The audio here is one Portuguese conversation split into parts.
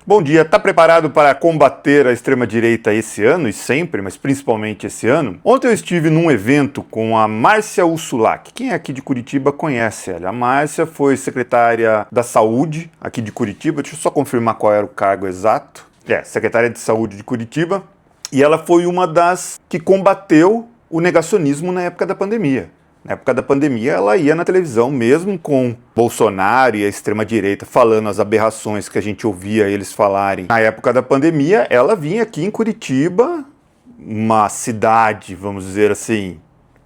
Bom dia, está preparado para combater a extrema-direita esse ano e sempre, mas principalmente esse ano? Ontem eu estive num evento com a Márcia Ursulac. Quem é aqui de Curitiba conhece ela. A Márcia foi secretária da Saúde aqui de Curitiba. Deixa eu só confirmar qual era o cargo exato. Secretária de Saúde de Curitiba. E ela foi uma das que combateu o negacionismo na época da pandemia. Na época da pandemia, ela ia na televisão, mesmo com Bolsonaro e a extrema-direita falando as aberrações que a gente ouvia eles falarem. Na época da pandemia, ela vinha aqui em Curitiba, uma cidade, vamos dizer assim,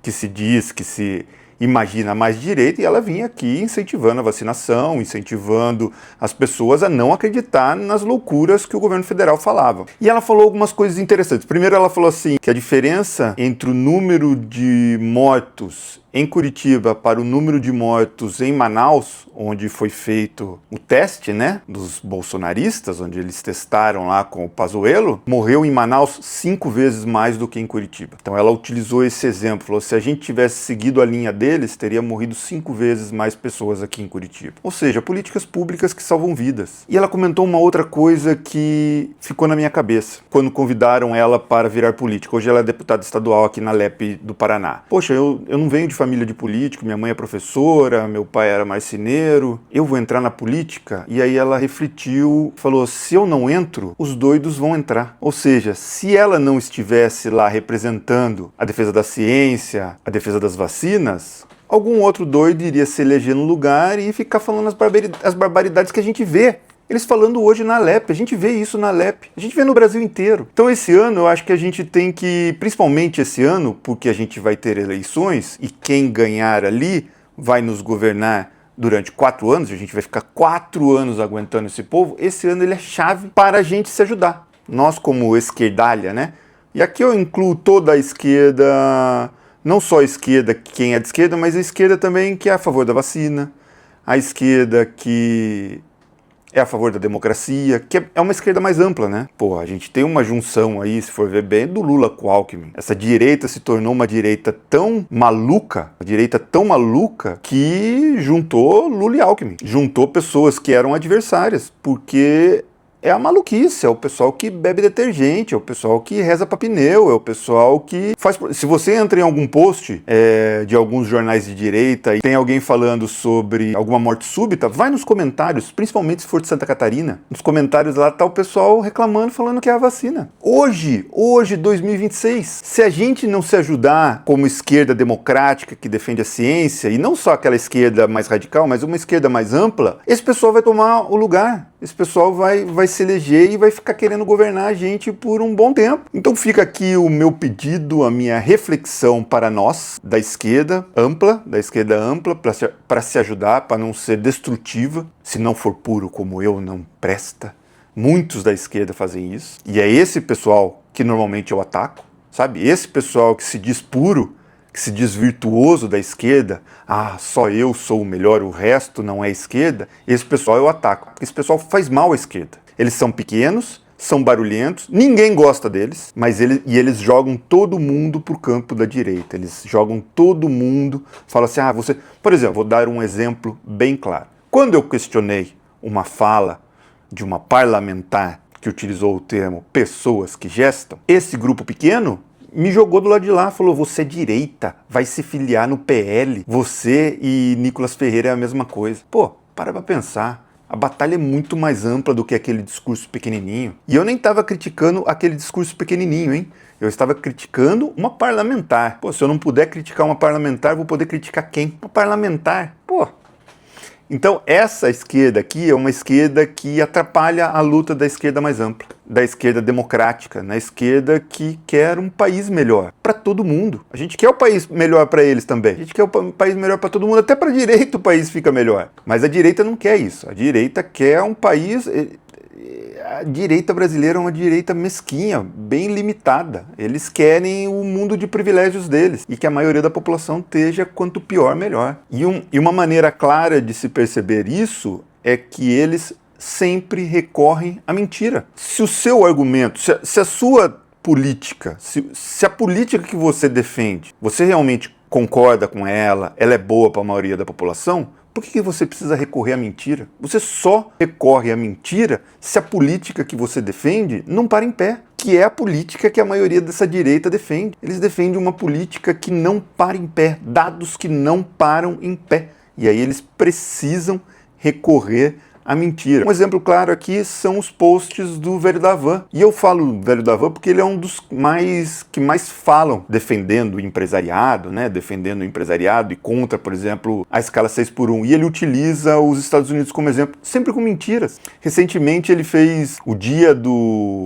que se diz, que se imagina mais direita, e ela vinha aqui incentivando a vacinação, incentivando as pessoas a não acreditar nas loucuras que o governo federal falava. E ela falou algumas coisas interessantes. Primeiro, ela falou assim, que a diferença entre o número de mortos em Curitiba para o número de mortos em Manaus, onde foi feito o teste, dos bolsonaristas, onde eles testaram lá com o Pazuello, morreu em Manaus 5 vezes mais do que em Curitiba. Então ela utilizou esse exemplo, falou, se a gente tivesse seguido a linha deles, teria morrido 5 vezes mais pessoas aqui em Curitiba. Ou seja, políticas públicas que salvam vidas. E ela comentou uma outra coisa que ficou na minha cabeça, quando convidaram ela para virar política. Hoje ela é deputada estadual aqui na LEP do Paraná. Poxa, eu não venho de família de político, minha mãe é professora, meu pai era marceneiro, eu vou entrar na política? E aí ela refletiu, falou, se eu não entro, os doidos vão entrar. Ou seja, se ela não estivesse lá representando a defesa da ciência, a defesa das vacinas, algum outro doido iria se eleger no lugar e ficar falando as barbaridades que a gente vê. Eles falando hoje na LEP, a gente vê isso na LEP, a gente vê no Brasil inteiro. Então esse ano eu acho que a gente tem que, principalmente esse ano, porque a gente vai ter eleições e quem ganhar ali vai nos governar durante 4 anos, a gente vai ficar 4 anos aguentando esse povo, esse ano ele é chave para a gente se ajudar. Nós como esquerdalha, E aqui eu incluo toda a esquerda, não só a esquerda, quem é de esquerda, mas a esquerda também que é a favor da vacina, a esquerda que é a favor da democracia, que é uma esquerda mais ampla, Pô, a gente tem uma junção aí, se for ver bem, do Lula com o Alckmin. Essa direita se tornou uma direita tão maluca, que juntou Lula e Alckmin. Juntou pessoas que eram adversárias, porque é a maluquice, é o pessoal que bebe detergente, é o pessoal que reza pra pneu, é o pessoal que faz... Se você entra em algum post de alguns jornais de direita e tem alguém falando sobre alguma morte súbita, vai nos comentários, principalmente se for de Santa Catarina. Nos comentários lá tá o pessoal reclamando, falando que é a vacina. Hoje, 2026, se a gente não se ajudar como esquerda democrática que defende a ciência, e não só aquela esquerda mais radical, mas uma esquerda mais ampla, esse pessoal vai tomar o lugar. Esse pessoal vai se eleger e vai ficar querendo governar a gente por um bom tempo. Então fica aqui o meu pedido, a minha reflexão para nós, da esquerda ampla, para se ajudar, para não ser destrutiva. Se não for puro como eu, não presta. Muitos da esquerda fazem isso. E é esse pessoal que normalmente eu ataco, sabe? Esse pessoal que se diz puro, que se diz virtuoso da esquerda, só eu sou o melhor, o resto não é esquerda, esse pessoal eu ataco, porque esse pessoal faz mal à esquerda. Eles são pequenos, são barulhentos, ninguém gosta deles, mas eles jogam todo mundo pro campo da direita, eles jogam todo mundo, falam assim, você... Por exemplo, vou dar um exemplo bem claro. Quando eu questionei uma fala de uma parlamentar que utilizou o termo pessoas que gestam, esse grupo pequeno me jogou do lado de lá, falou, você é direita, vai se filiar no PL, você e Nicolas Ferreira é a mesma coisa. Pô, para pra pensar, a batalha é muito mais ampla do que aquele discurso pequenininho. E eu nem estava criticando aquele discurso pequenininho, hein? Eu estava criticando uma parlamentar. Pô, se eu não puder criticar uma parlamentar, vou poder criticar quem? Uma parlamentar. Pô. Então essa esquerda aqui é uma esquerda que atrapalha a luta da esquerda mais ampla, da esquerda democrática, na esquerda que quer um país melhor para todo mundo. A gente quer o país melhor para eles também. A gente quer o país melhor para todo mundo, até para a direita o país fica melhor. Mas a direita não quer isso. A direita quer um país... A direita brasileira é uma direita mesquinha, bem limitada. Eles querem o mundo de privilégios deles e que a maioria da população esteja quanto pior, melhor. E uma maneira clara de se perceber isso é que eles sempre recorrem à mentira. Se o seu argumento, se a sua política, se a política que você defende, você realmente concorda com ela é boa para a maioria da população, Por que você precisa recorrer à mentira? Você só recorre à mentira se a política que você defende não para em pé, que é a política que a maioria dessa direita defende. Eles defendem uma política que não para em pé, dados que não param em pé. E aí eles precisam recorrer à mentira. Um exemplo claro aqui são os posts do Velho da Van. E eu falo Velho da Van porque ele é um dos que mais falam defendendo o empresariado, né? Defendendo o empresariado e contra, por exemplo, a escala 6x1. E ele utiliza os Estados Unidos como exemplo, sempre com mentiras. Recentemente ele fez o dia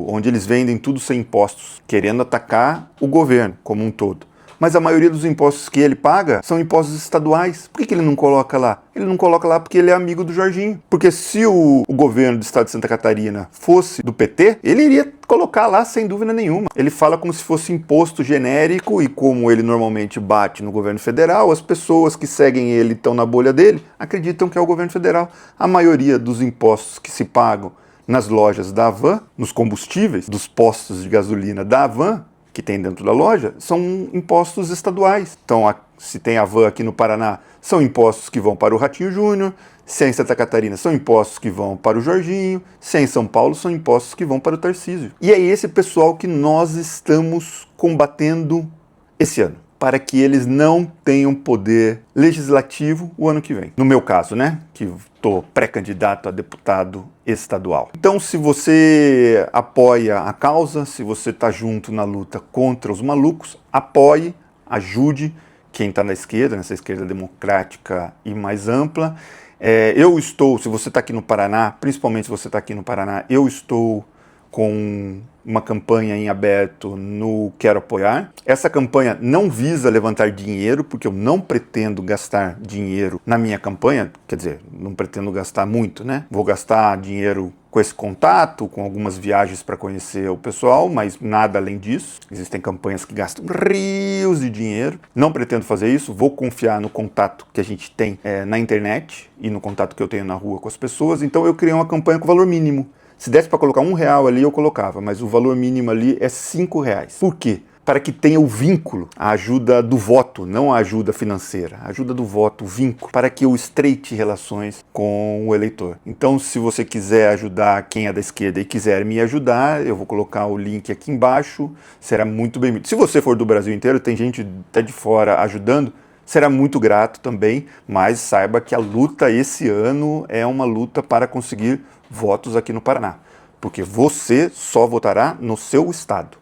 onde eles vendem tudo sem impostos, querendo atacar o governo como um todo. Mas a maioria dos impostos que ele paga são impostos estaduais. Por que ele não coloca lá? Ele não coloca lá porque ele é amigo do Jorginho. Porque se o governo do estado de Santa Catarina fosse do PT, ele iria colocar lá sem dúvida nenhuma. Ele fala como se fosse imposto genérico e como ele normalmente bate no governo federal, as pessoas que seguem ele estão na bolha dele, acreditam que é o governo federal. A maioria dos impostos que se pagam nas lojas da Havan, nos combustíveis dos postos de gasolina da Havan, que tem dentro da loja, são impostos estaduais. Então, se tem a Van aqui no Paraná, são impostos que vão para o Ratinho Júnior, se é em Santa Catarina, são impostos que vão para o Jorginho, se é em São Paulo, são impostos que vão para o Tarcísio. E é esse pessoal que nós estamos combatendo esse ano, para que eles não tenham poder legislativo o ano que vem. No meu caso, né, que estou pré-candidato a deputado estadual. Então, se você apoia a causa, se você está junto na luta contra os malucos, apoie, ajude quem está na esquerda, nessa esquerda democrática e mais ampla. Se você está aqui no Paraná, principalmente se você está aqui no Paraná, eu estou com uma campanha em aberto no Quero Apoiar. Essa campanha não visa levantar dinheiro, porque eu não pretendo gastar dinheiro na minha campanha, quer dizer, não pretendo gastar muito, né? Vou gastar dinheiro com esse contato, com algumas viagens para conhecer o pessoal, mas nada além disso. Existem campanhas que gastam rios de dinheiro. Não pretendo fazer isso, vou confiar no contato que a gente tem na internet e no contato que eu tenho na rua com as pessoas. Então eu criei uma campanha com valor mínimo. Se desse para colocar R$1 ali, eu colocava, mas o valor mínimo ali é R$5. Por quê? Para que tenha o vínculo, a ajuda do voto, não a ajuda financeira, a ajuda do voto, o vínculo, para que eu estreite relações com o eleitor. Então, se você quiser ajudar quem é da esquerda e quiser me ajudar, eu vou colocar o link aqui embaixo, será muito bem-vindo. Se você for do Brasil inteiro, tem gente até de fora ajudando, será muito grato também, mas saiba que a luta esse ano é uma luta para conseguir votos aqui no Paraná, porque você só votará no seu estado.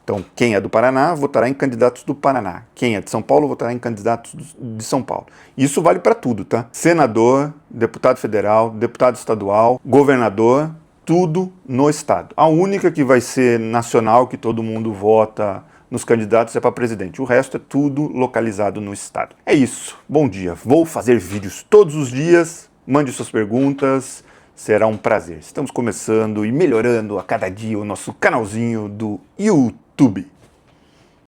Então, quem é do Paraná votará em candidatos do Paraná. Quem é de São Paulo votará em candidatos de São Paulo. Isso vale para tudo, tá? Senador, deputado federal, deputado estadual, governador, tudo no estado. A única que vai ser nacional, que todo mundo vota nos candidatos, é para presidente. O resto é tudo localizado no estado. É isso. Bom dia. Vou fazer vídeos todos os dias. Mande suas perguntas. Será um prazer. Estamos começando e melhorando a cada dia o nosso canalzinho do YouTube.